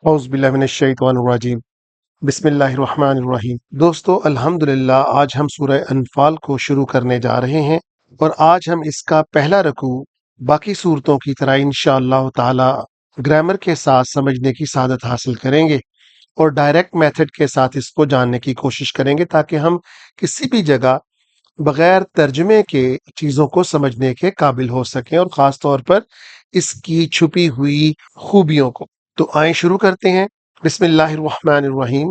اعوذ باللہ من الشیطان الرجیم بسم اللہ الرحمن الرحیم۔ دوستو الحمدللہ آج ہم سورہ انفال کو شروع کرنے جا رہے ہیں اور آج ہم اس کا پہلا رکوع باقی صورتوں کی طرح انشاءاللہ تعالی گرامر کے ساتھ سمجھنے کی سعادت حاصل کریں گے اور ڈائریکٹ میتھڈ کے ساتھ اس کو جاننے کی کوشش کریں گے تاکہ ہم کسی بھی جگہ بغیر ترجمے کے چیزوں کو سمجھنے کے قابل ہو سکیں اور خاص طور پر اس کی چھپی ہوئی خوبیوں کو۔ تو آئیں شروع کرتے ہیں۔ بسم اللہ الرحمن الرحیم۔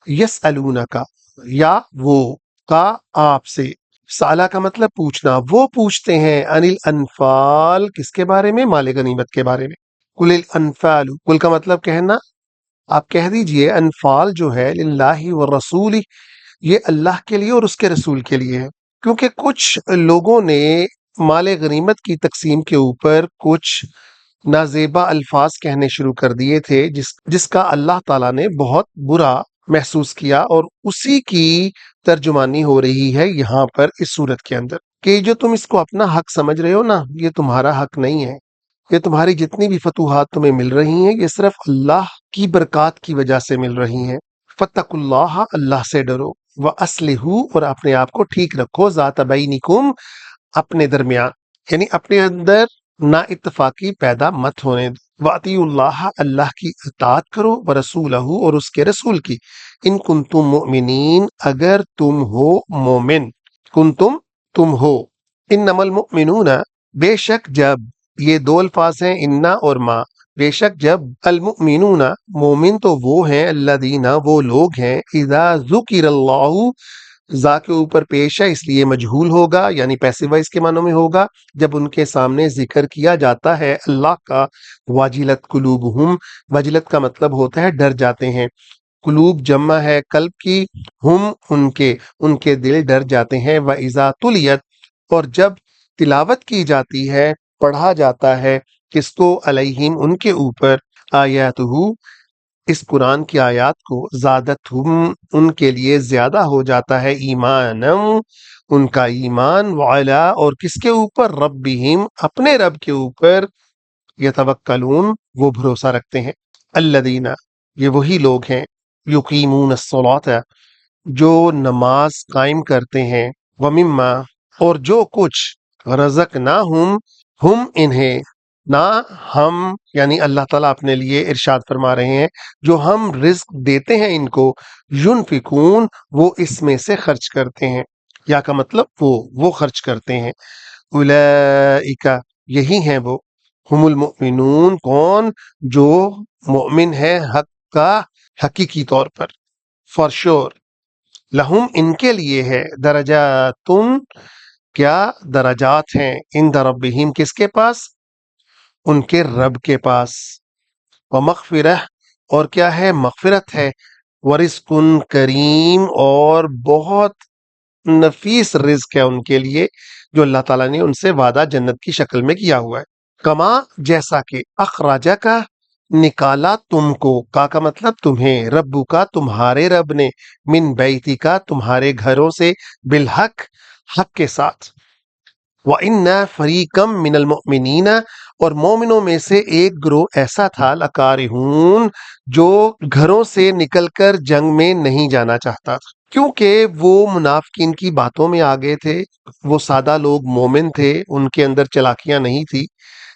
یسألونک یا وہ کا آپ سے، سالہ کا مطلب پوچھنا، وہ پوچھتے ہیں، عن الانفال کس کے بارے میں؟ مال غنیمت کے بارے میں۔ قل الانفال، قل کا مطلب کہنا، آپ کہہ دیجئے انفال جو ہے للہ والرسول، یہ اللہ کے لیے اور اس کے رسول کے لیے ہے، کیونکہ کچھ لوگوں نے مال غنیمت کی تقسیم کے اوپر کچھ نازیبا الفاظ کہنے شروع کر دیے تھے جس کا اللہ تعالیٰ نے بہت برا محسوس کیا، اور اسی کی ترجمانی ہو رہی ہے یہاں پر اس صورت کے اندر کہ جو تم اس کو اپنا حق سمجھ رہے ہو نا، یہ تمہارا حق نہیں ہے۔ یہ تمہاری جتنی بھی فتوحات تمہیں مل رہی ہیں یہ صرف اللہ کی برکات کی وجہ سے مل رہی ہیں۔ فاتقوا اللہ، اللہ سے ڈرو، وَأَصْلِحُوا، اور اپنے آپ کو ٹھیک رکھو، ذات بینکم، اپنے درمیان، یعنی اپنے اندر نا اتفاقی پیدا مت ہونے دو۔ وَأَطِیعُوا اللَّهَ، اللہ کی اطاعت کرو، وَرَسُولَهُ، اور اس کے رسول کی، ان کنتم مؤمنین، اگر تم ہو مومن، کنتم تم ہو، انما المؤمنون، بے شک جب، یہ دو الفاظ ہیں انا اور ما، بے شک جب، المؤمنون، مومن تو وہ ہیں، الذین، وہ لوگ ہیں، اذا ذکر اللہ، ذا کے اوپر پیش ہے اس لیے مجہول ہوگا، یعنی پیسو وائس کے معنوں میں ہوگا، جب ان کے سامنے ذکر کیا جاتا ہے اللہ کا، واجلت قلوبہم، وجلت کا مطلب ہوتا ہے ڈر جاتے ہیں، قلوب جمع ہے قلب کی، ہم ان کے دل ڈر جاتے ہیں، وَإِذَا تُلِيَتْ، اور جب تلاوت کی جاتی ہے، پڑھا جاتا ہے، کس کو؟ علیہم، ان کے اوپر، آیاتہ، اس قرآن کی آیات کو، زادتہم، ان کے لیے زیادہ ہو جاتا ہے، ایمانم، ان کا ایمان، وعلا، اور کس کے اوپر؟ ربہم، اپنے رب کے اوپر، یتوکلون، وہ بھروسہ رکھتے ہیں، الذین، یہ وہی لوگ ہیں، یقیمون الصلاۃ، جو نماز قائم کرتے ہیں، ومما، اور جو کچھ، رزقناہم، ہم انہیں، نہ ہم، یعنی اللہ تعالیٰ اپنے لیے ارشاد فرما رہے ہیں، جو ہم رزق دیتے ہیں ان کو، ینفقون، وہ اس میں سے خرچ کرتے ہیں، یا کا مطلب وہ خرچ کرتے ہیں، اولئک، یہی ہیں وہ، ہم المؤمنون، کون؟ جو مؤمن ہے حق کا، حقیقی طور پر، فار شور، لہم، ان کے لیے ہے، درجاتن، کیا؟ درجات ہیں، عند ربہم، کس کے پاس؟ ان کے رب کے پاس، ومغفرہ، اور کیا ہے؟ مغفرت ہے، ورزق کریم، اور بہت نفیس رزق ہے ان کے لیے جو اللہ تعالیٰ نے ان سے وعدہ جنت کی شکل میں کیا ہوا ہے۔ کما، جیسا کہ، اخراجہ کا، نکالا تم کو، کا مطلب تمہیں، ربو کا، تمہارے رب نے، من بیتی کا، تمہارے گھروں سے، بالحق، حق کے ساتھ، وَإِنَّ فَرِيقًا مِّنَ الْمُؤْمِنِينَ، اور مومنوں میں سے ایک گروہ ایسا تھا، لَكَارِهُونَ، جو گھروں سے نکل کر جنگ میں نہیں جانا چاہتا تھا، کیونکہ وہ منافقین کی باتوں میں آ گئے تھے، وہ سادہ لوگ مومن تھے، ان کے اندر چلاکیاں نہیں تھی،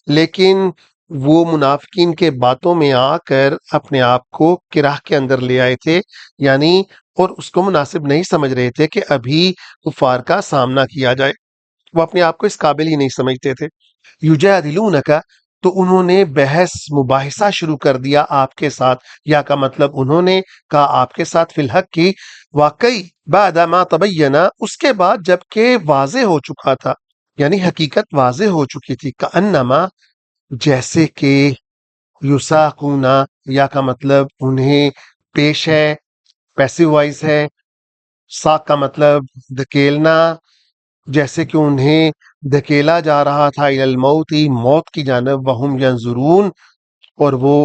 لیکن وہ منافقین کے باتوں میں آ کر اپنے آپ کو کرہ کے اندر لے آئے تھے، یعنی، اور اس کو مناسب نہیں سمجھ رہے تھے کہ ابھی کفار کا سامنا کیا جائے، وہ اپنے آپ کو اس قابل ہی نہیں سمجھتے تھے۔ یجادلونک، تو انہوں نے بحث مباحثہ شروع کر دیا آپ کے ساتھ، یا کا مطلب انہوں نے کہا آپ کے ساتھ، فی الحق کی، واقعی، بعد ما تبینہ، اس کے بعد جب کہ واضح ہو چکا تھا، یعنی حقیقت واضح ہو چکی تھی، کأنما، جیسے کہ، یساقونا، یا کا مطلب انہیں پیش ہے، پیسو وائز ہے، ساق کا مطلب دھکیلنا، جیسے کہ انہیں دھکیلا جا رہا تھا، الی الموت، موت کی جانب، وہم ینظرون، اور وہ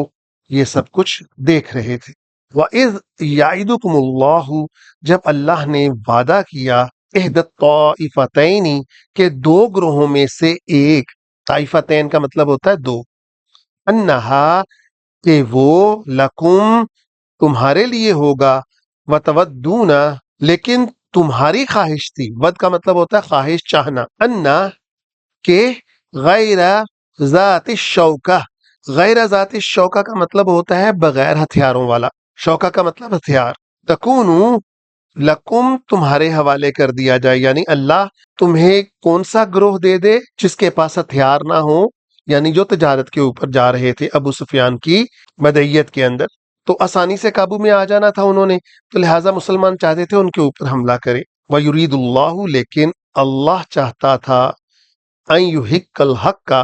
یہ سب کچھ دیکھ رہے تھے۔ وَإِذْ يَعِدُكُمُ اللَّهُ، جب اللہ نے وعدہ کیا، احد الطائفتین، کہ دو گروہوں میں سے ایک، طائفتین کا مطلب ہوتا ہے دو، انہا، کہ وہ لکم تمہارے لیے ہوگا، وتودون لیکن تمہاری خواہش تھی، ود کا مطلب ہوتا ہے خواہش، چاہنا، انا کہ غیر ذات الشوکہ، غیر ذات الشوکہ کا مطلب ہوتا ہے بغیر ہتھیاروں والا، شوکہ کا مطلب ہتھیار، تکونو لکم تمہارے حوالے کر دیا جائے، یعنی اللہ تمہیں کون سا گروہ دے دے جس کے پاس ہتھیار نہ ہو، یعنی جو تجارت کے اوپر جا رہے تھے ابو سفیان کی مدعیت کے اندر، تو آسانی سے قابو میں آ جانا تھا انہوں نے، تو لہٰذا مسلمان چاہتے تھے ان کے اوپر حملہ کرے۔ وَيُرِيدُ اللَّهُ لیکن اللہ چاہتا تھا، أَن يُحِقَّ الْحَقَّ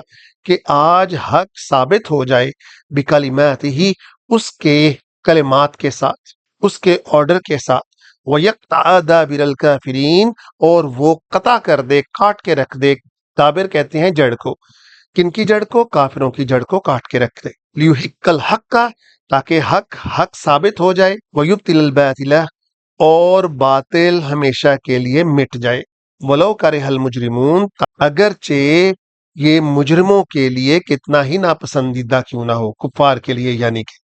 کہ آج حق ثابت ہو جائے، بِكَلِمَاتِهِ اس کے کلمات کے ساتھ، اس کے آرڈر کے ساتھ، وَيَقْطَعَ دَابِرَ الْكَافِرِينَ اور وہ قطع کر دے، کاٹ کے رکھ دے، دابر کہتے ہیں جڑ کو، کن کی جڑ کو؟ کافروں کی جڑ کو کاٹ کے رکھ دے، لِيُحِقَّ الْحَقَّ تاکہ حق ثابت ہو جائے، وَيُبْطِلَ الْبَاطِلَ اور باطل ہمیشہ کے لیے مٹ جائے، وَلَوْ كَرِهَ الْمُجْرِمُونَ اگرچہ یہ مجرموں کے لیے کتنا ہی ناپسندیدہ کیوں نہ ہو، کفار کے لیے، یعنی کہ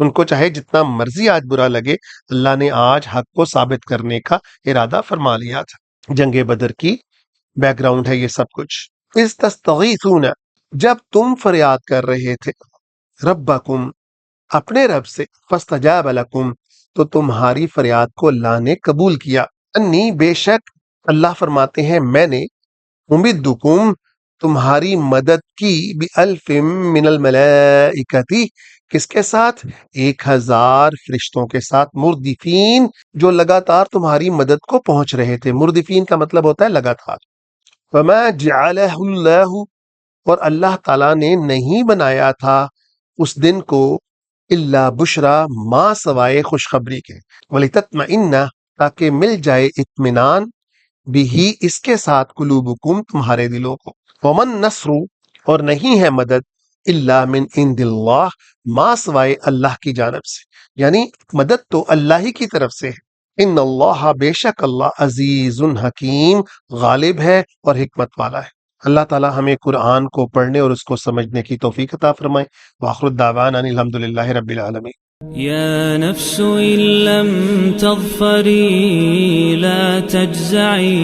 ان کو چاہے جتنا مرضی آج برا لگے، اللہ نے آج حق کو ثابت کرنے کا ارادہ فرما لیا تھا۔ جنگ بدر کی بیک گراؤنڈ ہے یہ سب کچھ۔ اِذْ تَسْتَغِیثُونَ جب تم فریاد کر رہے تھے، ربکم اپنے رب سے، فَاسْتَجَابَ لَکُمْ تو تمہاری فریاد کو اللہ نے قبول کیا، انی بے شک اللہ فرماتے ہیں میں نے، ممدکم تمہاری مدد کی، بِأَلْفٍ مِّنَ الْمَلَائِکَةِ کس کے ساتھ؟ 1000 فرشتوں کے ساتھ، مردفین جو لگاتار تمہاری مدد کو پہنچ رہے تھے، مردفین کا مطلب ہوتا ہے لگاتار۔ وَمَا جَعَلَهُ اللَّهُ اور اللہ تعالیٰ نے نہیں بنایا تھا اس دن کو، الا بشرا ما سوائے خوشخبری کے، وَلِتَطْمَئِنَّ تاکہ مل جائے اطمینان، بھی اس کے ساتھ، قلوبکم تمہارے دلوں کو، ومن نصر اور نہیں ہے مدد، الا من عند اللہ ما سوائے اللہ کی جانب سے، یعنی مدد تو اللہ ہی کی طرف سے ہے، ان اللہ بے شک اللہ عزیز حکیم غالب ہے اور حکمت والا ہے۔ اللہ تعالی ہمیں قرآن کو پڑھنے اور اس کو سمجھنے کی توفیق عطا فرمائے۔ وآخر الدعوانا ان الحمدللہ رب العالمین۔ يا نفس إن لم تظفري لا تجزعي